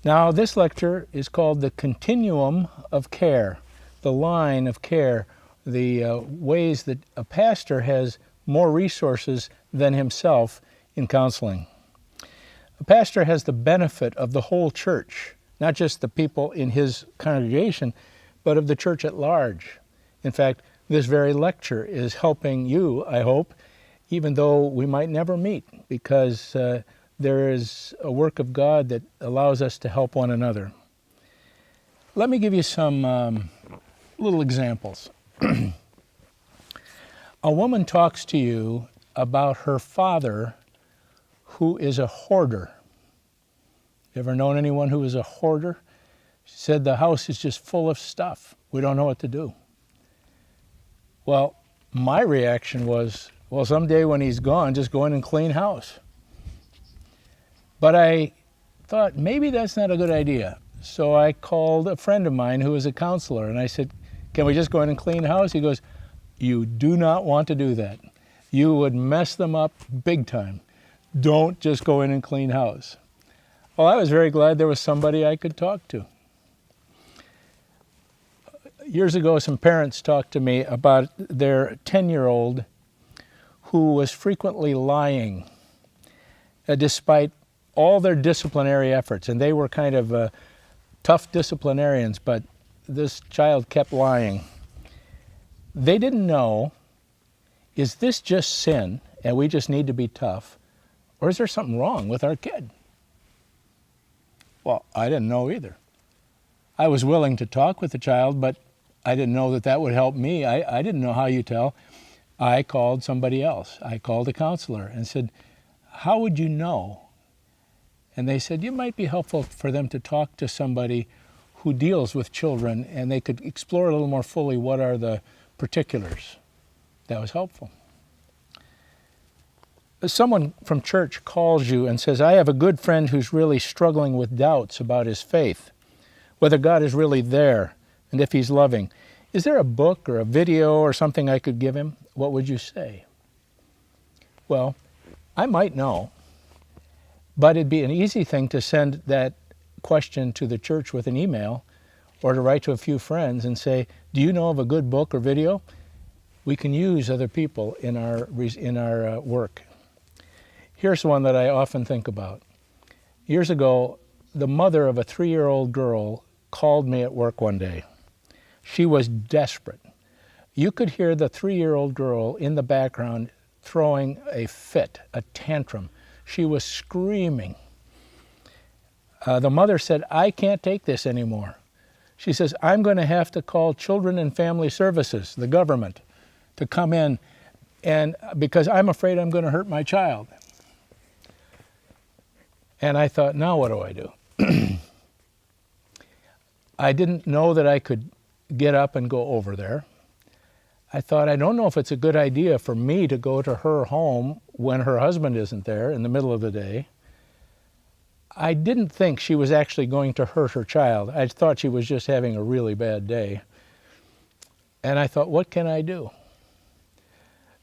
Now, this lecture is called The Continuum of Care, the line of care, the ways that a pastor has more resources than himself in counseling. A pastor has the benefit of the whole church, not just the people in his congregation, but of the church at large. In fact, this very lecture is helping you, I hope, even though we might never meet, because there is a work of God that allows us to help one another. Let me give you some little examples. A woman talks to you about her father who is a hoarder. You ever known anyone who is a hoarder? She said the house is just full of stuff. We don't know what to do. Well, my reaction was, well, someday when he's gone, just go in and clean house. But I thought maybe that's not a good idea. So I called a friend of mine who is a counselor, and I said, can we just go in and clean house? He goes, you do not want to do that. You would mess them up big time. Don't just go in and clean house. Well, I was very glad there was somebody I could talk to. Years ago, some parents talked to me about their 10-year-old who was frequently lying, despite all their disciplinary efforts. And they were kind of tough disciplinarians, but this child kept lying. They didn't know, is this just sin and we just need to be tough, or is there something wrong with our kid? Well, I didn't know either. I was willing to talk with the child, but I didn't know that that would help me. I didn't know how you tell. I called somebody else. I called a counselor and said, how would you know? And they said, it might be helpful for them to talk to somebody who deals with children, and they could explore a little more fully what are the particulars. That was helpful. Someone from church calls you and says, I have a good friend who's really struggling with doubts about his faith, whether God is really there and if he's loving. Is there a book or a video or something I could give him? What would you say? Well, I might know, but it'd be an easy thing to send that question to the church with an email or to write to a few friends and say, do you know of a good book or video? We can use other people in our work. Here's one that I often think about. Years ago, the mother of a 3-year-old girl called me at work one day. She was desperate. You could hear the 3-year-old girl in the background throwing a fit, a tantrum. She was screaming. The mother said, I can't take this anymore. She says, I'm going to have to call Children and Family Services, the government, to come in, and because I'm afraid I'm going to hurt my child. And I thought, now what do I do? I didn't know that I could get up and go over there. I thought, I don't know if it's a good idea for me to go to her home when her husband isn't there in the middle of the day. I didn't think she was actually going to hurt her child. I thought she was just having a really bad day. And I thought, what can I do?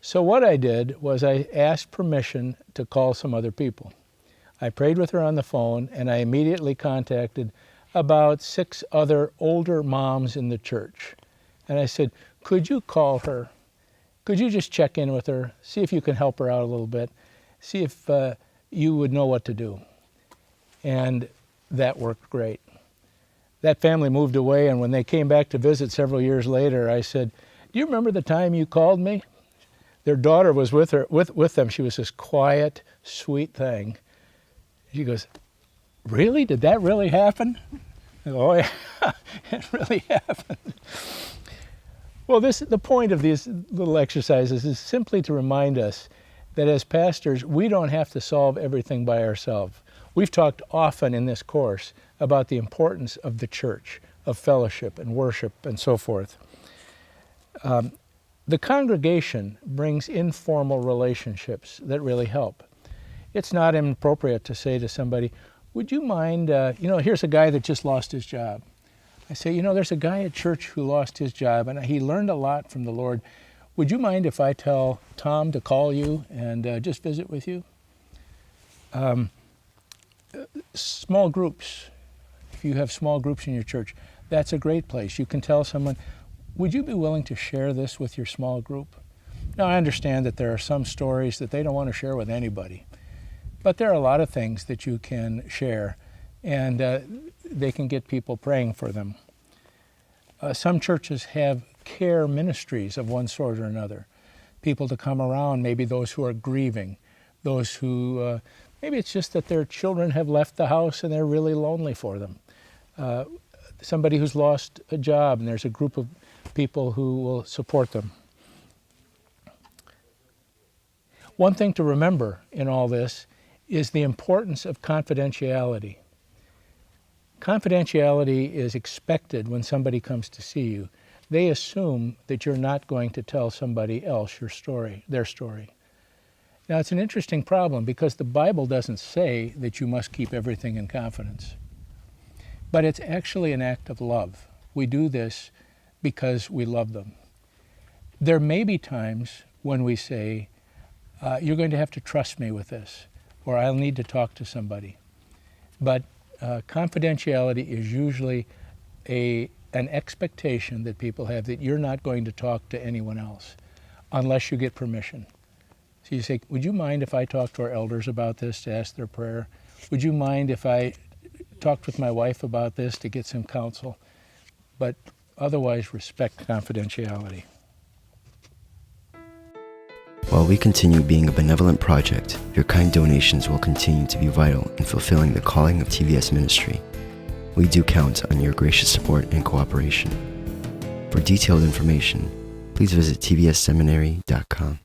So what I did was I asked permission to call some other people. I prayed with her on the phone, and I immediately contacted about 6 other older moms in the church. And I said, could you call her? Could you just check in with her, see if you can help her out a little bit, see if you would know what to do? And that worked great. That family moved away, and when they came back to visit several years later, I said, do you remember the time you called me? Their daughter was with them. She was this quiet, sweet thing. She goes, really? Did that really happen? Oh, yeah, it really happened. Well, the point of these little exercises is simply to remind us that as pastors, we don't have to solve everything by ourselves. We've talked often in this course about the importance of the church, of fellowship and worship and so forth. The congregation brings informal relationships that really help. It's not inappropriate to say to somebody, would you mind, here's a guy that just lost his job. I say, there's a guy at church who lost his job and he learned a lot from the Lord. Would you mind if I tell Tom to call you and just visit with you? Small groups. if you have small groups in your church, that's a great place. You can tell someone, would you be willing to share this with your small group? Now, I understand that there are some stories that they don't want to share with anybody, but there are a lot of things that you can share, and they can get people praying for them. Some churches have care ministries of one sort or another. People to come around, maybe those who are grieving, those who, maybe it's just that their children have left the house and they're really lonely for them. Somebody who's lost a job and there's a group of people who will support them. One thing to remember in all this is the importance of confidentiality. Confidentiality is expected when somebody comes to see you. They assume that you're not going to tell somebody else your story, their story. Now, it's an interesting problem because the Bible doesn't say that you must keep everything in confidence. But it's actually an act of love. We do this because we love them. There may be times when we say, you're going to have to trust me with this, or I'll need to talk to somebody. But confidentiality is usually an expectation that people have that you're not going to talk to anyone else unless you get permission. So you say, would you mind if I talk to our elders about this to ask their prayer? Would you mind if I talked with my wife about this to get some counsel? But otherwise, respect confidentiality. While we continue being a benevolent project, your kind donations will continue to be vital in fulfilling the calling of TVS Ministry. We do count on your gracious support and cooperation. For detailed information, please visit tvsseminary.com.